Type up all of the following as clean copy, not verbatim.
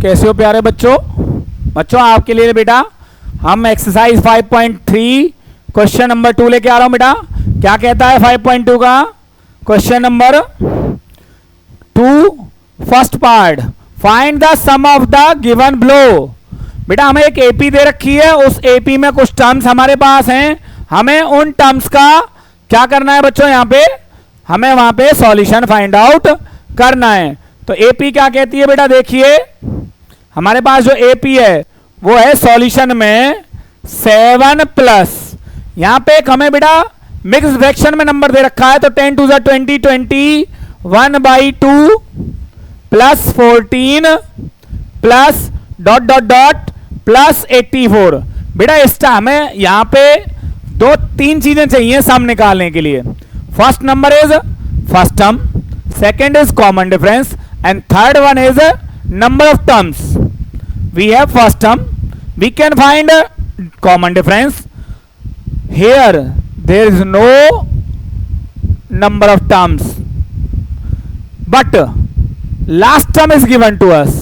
कैसे हो प्यारे बच्चों? बच्चों आपके लिए बेटा हम एक्सरसाइज 5.3 क्वेश्चन नंबर 2 लेके आ रहा हूं बेटा। क्या कहता है 5.2 का question number 2 first part, find the sum of the given below. बेटा हमें एक एपी दे रखी है, उस एपी में कुछ टर्म्स हमारे पास हैं, हमें उन टर्म्स का क्या करना है बच्चों, यहां पे हमें वहां पे सॉल्यूशन फाइंड आउट करना है। तो एपी क्या कहती है बेटा, देखिए हमारे पास जो एपी है वो है सॉल्यूशन में 7 प्लस, यहां पे एक हमें बेटा मिक्स फ्रैक्शन में नंबर दे रखा है, तो 10 टू ज़ा 20, 21/2 plus 14 plus dot dot dot plus 84। बेटा इसका हमें यहां पे 2-3 चीजें चाहिए सम निकालने के लिए। First number is first term, second is common difference and third one is number of terms. We have first term, we can find common difference, here there is no number of terms but last term is given to us.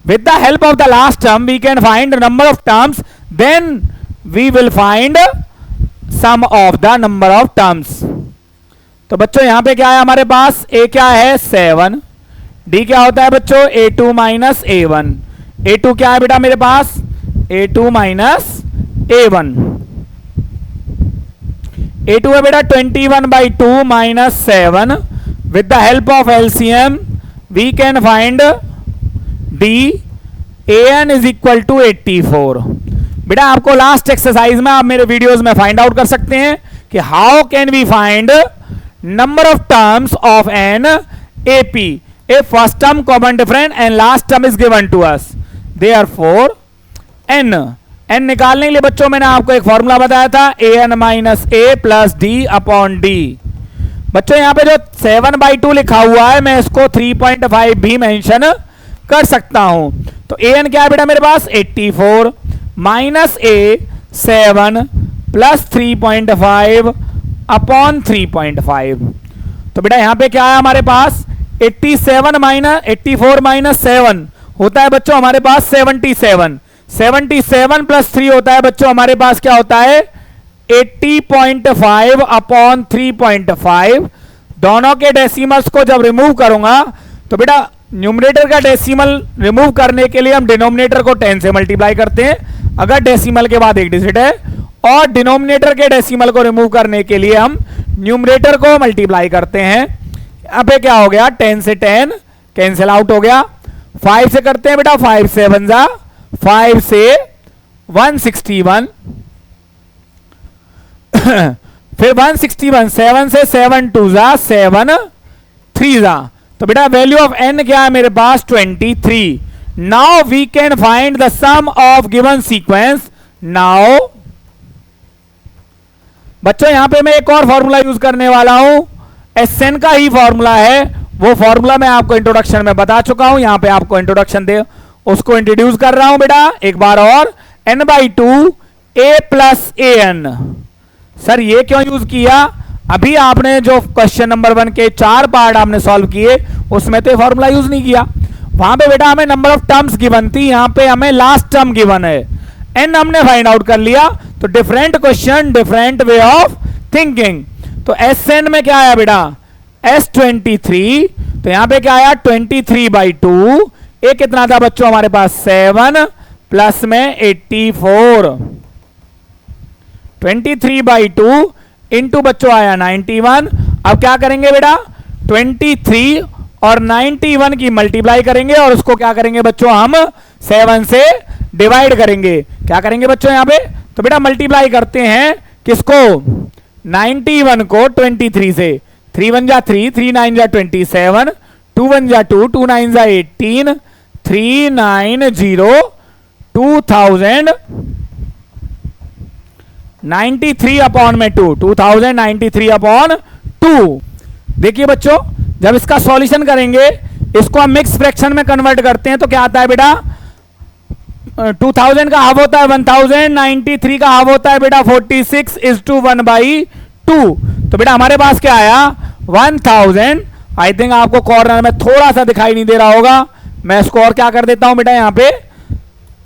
With the help of the last term we can find the number of terms, then we will find sum of the number of terms. तो बच्चों यहां पे क्या है हमारे पास, a क्या है 7, d क्या होता है बच्चों a2 माइनस a1, a2 क्या है बेटा मेरे पास a2 माइनस a1, a2 है बेटा 21/2 minus 7। With the help of LCM we can find D, AN is equal to 84। बेटा आपको लास्ट एक्सरसाइज में आप मेरे वीडियोस में फाइंड आउट कर सकते हैं कि how can we find number of terms of an AP if first term common difference and last term is given to us, therefore n निकालने के लिए बच्चों मैंने आपको एक फॉर्मूला बताया था, an minus a plus d upon d। बच्चों यहां पे जो 7/2 लिखा हुआ है मैं इसको 3.5 भी मेंशन कर सकता हूं। तो an क्या है बेटा मेरे पास 84 माइनस a 7 प्लस 3.5 अपॉन 3.5। तो बेटा यहां पे क्या है हमारे पास 84 माइनस 7 होता है बच्चों हमारे पास 77, 77 प्लस 3 होता है बच्चों हमारे पास क्या होता है 80.5 अपॉन 3.5। दोनों के डेसिमल्स को जब रिमूव करूंगा तो बेटा न्यूमरेटर का डेसिमल रिमूव करने के लिए हम डिनोमिनेटर को 10 से मल्टीप्लाई करते हैं अगर डेसिमल के बाद एक डिजिट है, और डिनोमिनेटर के डेसिमल को रिमूव करने के लिए हम न्यूमरेटर को मल्टीप्लाई करते हैं। यहां पे क्या हो गया 10 से 10 कैंसिल आउट हो गया, 5 से करते हैं बेटा 5 7 जा 5 से 161 फिर 161 7 से 7 2 जा 7 3 जा, तो बेटा वैल्यू ऑफ n क्या है मेरे पास 23। Now we can find the sum of given sequence. Now बच्चों यहां पे मैं एक और फॉर्मूला यूज करने वाला हूं, Sn का ही फॉर्मूला है, वो फॉर्मूला मैं आपको इंट्रोडक्शन में बता चुका हूं, यहां पे आपको इंट्रोडक्शन दे उसको इंट्रोड्यूस कर रहा हूं बेटा एक बार और। n/2 a plus an। Sir ये क्यों यूज किया, अभी आपने जो क्वेश्चन नंबर 1 के 4 पार्ट आपने सॉल्व किए उसमें तो ये फॉर्मूला यूज नहीं किया, वहां पे बेटा हमें नंबर ऑफ टर्म्स गिवन थी, यहां पे हमें लास्ट टर्म गिवन है, n हमने फाइंड आउट कर लिया। तो different question different way of thinking. तो Sn में क्या आया बेटा S23, तो यहां पे क्या आया 23/2, ये कितना था बच्चों हमारे पास 7 प्लस में 84, 23/2 इंटू बच्चों आया 91। अब क्या करेंगे बेटा 23 और 91 की मल्टीप्लाई करेंगे और उसको क्या करेंगे बच्चों हम 7 से डिवाइड करेंगे। क्या करेंगे बच्चों यहां पे, तो बेटा मल्टीप्लाई करते हैं किसको 91 को 23 से, 3 1 जा 3, 3 9 जा 27, 2 1 जा 2, 2 9 जा 18, 390 2093 अपॉन में 2, 2093 अपॉन 2। देखिए बच्चों जब इसका सॉल्यूशन करेंगे इसको हम मिक्स फ्रैक्शन में कन्वर्ट करते हैं तो क्या आता है बेटा 2000 का हाफ होता है 1093 का हाफ होता है बेटा 46:1/2। तो बेटा हमारे पास क्या आया 1000। आई थिंक आपको कॉर्नर में थोड़ा सा दिखाई नहीं दे रहा होगा, मैं इसको और क्या कर देता हूं बेटा यहाँ पे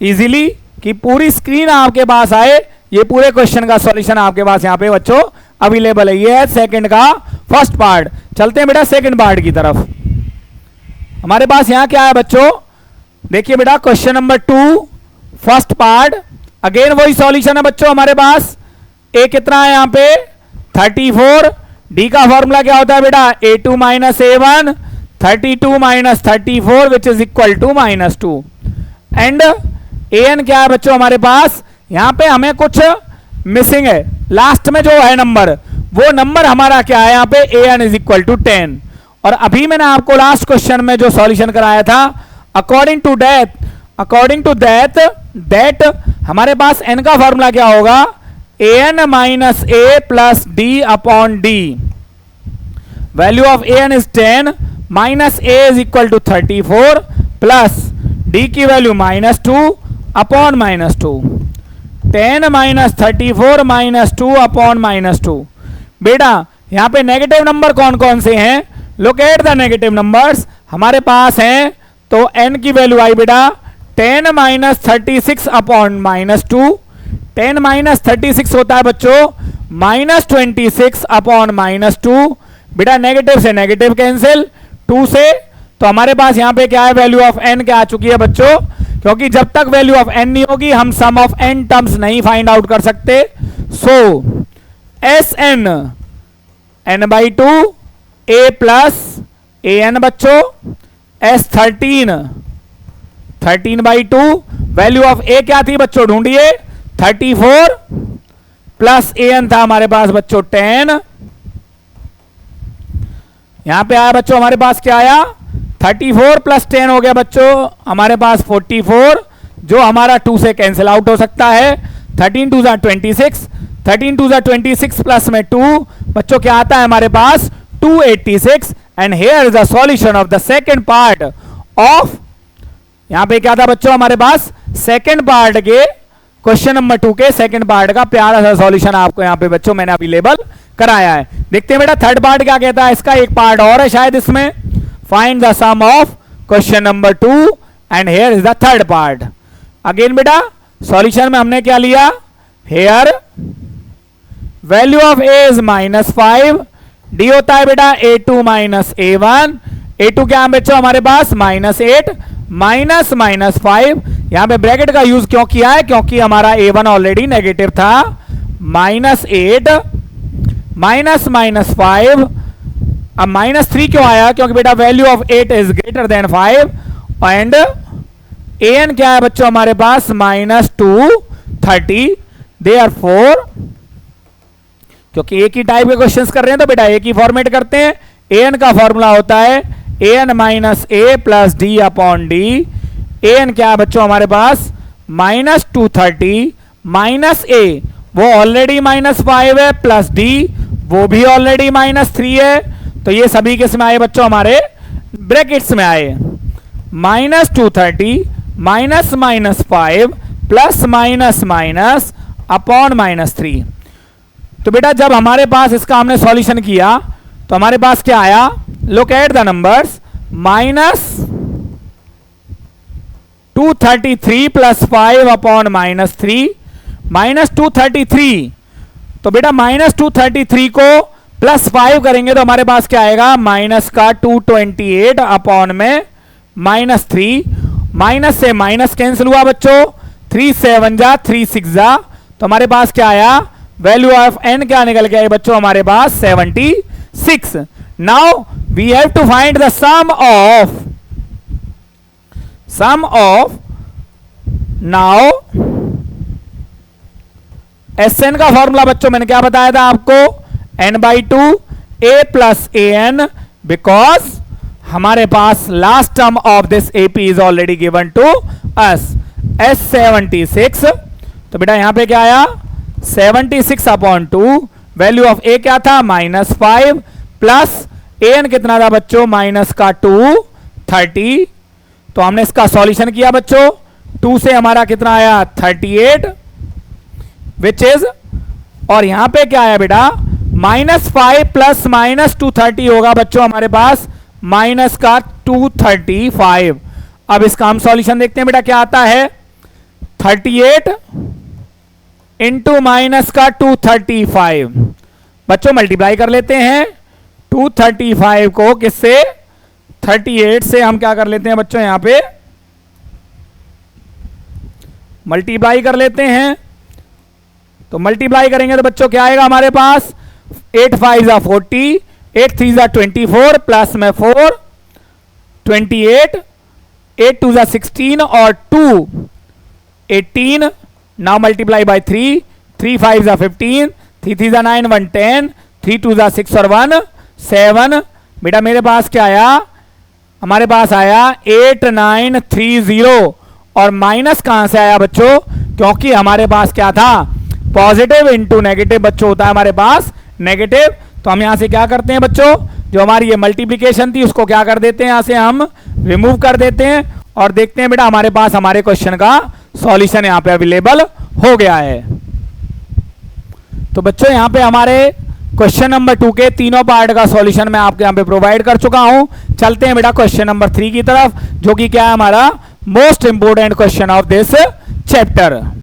इजीली, कि पूरी स्क्रीन आपके पास आए, ये पूरे क्वेश्चन का सॉल्यूशन आपके पास यहाँ पे बच्चों अवेलेबल है। ये है सेकंड का फर्स्ट पार्ट। चलते हैं बेटा सेकंड पार्ट की तरफ। हमारे पास यहाँ क्या है बच्चों, देखिए बेटा question number 2 first part, again वही सॉल्यूशन है बच्चों हमारे पास। ए कितना है यहाँ पे 34, डी का फॉर्मूला क्या होता है बेटा a2 minus a1, 32 minus 34 which is equal to -2, and an क्या है बच्चों हमारे पास, यहां पे हमें कुछ मिसिंग है, लास्ट में जो है नंबर, वो नंबर हमारा क्या है यहाँ पे an इज इक्वल टू 10। और अभी मैंने आपको लास्ट क्वेश्चन में जो सॉल्यूशन कराया था, अकॉर्डिंग टू दैट हमारे पास n का फॉर्मूला क्या होगा an minus a plus d upon d. Value of an is 10, minus a is equal to 34 plus d की वैल्यू -2 अपॉन -2, 10 माइनस 34 -2 अपॉन -2। बेटा यहां पे नेगेटिव नंबर कौन कौन से हैं, look at the negative numbers हमारे पास हैं। तो n की वैल्यू आई बेटा 10 माइनस 36 अपॉन -2, 10 माइनस 36 होता है बच्चों -26 अपॉन -2। बेटा नेगेटिव से नेगेटिव कैंसिल, 2 से, तो हमारे पास यहां पे क्या है वैल्यू ऑफ n क्या आ चुकी है बच्चों, क्योंकि जब तक वैल्यू ऑफ n नहीं होगी हम सम ऑफ n टर्म्स नहीं फाइंड आउट कर सकते। सो Sn n/2 a plus an बच्चों, S13 13/2, वैल्यू ऑफ a क्या थी बच्चों ढूंढिए 34 प्लस an था हमारे पास बच्चों 10। यहां पे आया बच्चों हमारे पास क्या आया 34 प्लस 10 हो गया बच्चों हमारे पास 44, जो हमारा 2 से कैंसिल आउट हो सकता है। 13 2 26, 13 2 26 प्लस में 2 बच्चों क्या आता है हमारे पास 286। And here is the solution of the second part of, यहां पे क्या था बच्चों हमारे पास सेकंड पार्ट के क्वेश्चन नंबर 2 के सेकंड पार्ट का प्यारा सा सॉल्यूशन आपको यहां पे बच्चों मैंने अवेलेबल कराया है। देखते हैं बेटा थर्ड पार्ट क्या कहता है, इसका एक पार्ट और है शायद इसमें। Find the sum of question number 2 and here is the third part. Again बेटा सॉल्यूशन में हमने क्या लिया, here value of a is -5, d होता है बेटा a2 माइनस a1, a2 क्या है बच्चों हमारे पास -8 माइनस -5। यहां पे ब्रैकेट का यूज क्यों किया है, क्योंकि हमारा a1 ऑलरेडी नेगेटिव था, -8 माइनस -5। अब -3 क्यों आया, क्योंकि बेटा value of 8 is greater than 5, and an क्या है बच्चों हमारे पास -230। देयरफॉर क्योंकि एक ही टाइप के क्वेश्चंस कर रहे हैं तो बेटा एक ही फॉर्मेट करते हैं। an का फॉर्मूला होता है an minus a plus d upon D. an क्या है बच्चों हमारे पास -230 माइनस a वो ऑलरेडी -5 है, प्लस d वो भी ऑलरेडी -3 है, तो ये सभी किस में आए बच्चों हमारे ब्रैकेट्स में आए। -230 माइनस -5 प्लस माइनस अपॉन -3। तो बेटा जब हमारे पास इसका हमने सॉल्यूशन किया तो हमारे पास क्या आया, look at the numbers, -233 plus 5 upon -3, -233। तो बेटा -233 को प्लस 5 करेंगे तो हमारे पास क्या आएगा, माइनस का 228 अपॉन में -3, माइनस से माइनस कैंसिल हुआ बच्चों, 3 7 जा 3 6 जा, तो हमारे पास क्या आया, वैल्यू ऑफ n क्या निकल के आई बच्चों हमारे पास 76। Now we have to find the sum of now Sn का फॉर्मूला बच्चों मैंने क्या बताया था आपको, n/2 a plus an, because हमारे पास last term of this AP is already given to us S76। तो बेटा यहां पे क्या आया 76 अपॉन 2, वैल्यू ऑफ a क्या था -5 प्लस an कितना था बच्चों माइनस का 230। तो हमने इसका सॉल्यूशन किया बच्चों, 2 से हमारा कितना आया 38 विच इज, और यहां पे क्या आया बेटा -5 प्लस -230 होगा बच्चों हमारे पास माइनस का 235। अब इसका हम सॉल्यूशन देखते हैं बेटा क्या आता है। 38 इंटू माइनस का 235, बच्चों मल्टीप्लाई कर लेते हैं 235 को किससे, 38 से हम क्या कर लेते हैं बच्चों, यहां पे मल्टीप्लाई कर लेते हैं। तो मल्टीप्लाई करेंगे तो बच्चों क्या आएगा हमारे पास, 8 5 जा 40, 8 3 जा 24 प्लस में 4 28, 8 2 जा 16 और 2 18, नाउ मल्टीप्लाई बाय 3, 3 5 जा 15, 3 3 जा 9 1 10, 3 2 जा 6 और 1 7। बेटा मेरे पास क्या आया, हमारे पास आया 8930 और माइनस कहां से आया बच्चों, क्योंकि हमारे पास क्या था, पॉजिटिव इंटू नेगेटिव बच्चों होता है हमारे पास नेगेटिव। तो हम यहां से क्या करते हैं बच्चों, जो हमारी ये मल्टीप्लिकेशन थी उसको क्या कर देते हैं, यहां से हम रिमूव कर देते हैं और देखते हैं बेटा हमारे पास हमारे क्वेश्चन का सॉल्यूशन यहां पे अवेलेबल हो गया है। तो बच्चों यहां पे हमारे क्वेश्चन नंबर 2 के तीनों पार्ट का सॉल्यूशन मैं आपके यहां पे प्रोवाइड कर चुका हूं। चलते हैं बेटा क्वेश्चन नंबर 3 की तरफ, जो कि क्या है हमारा most important question of this chapter.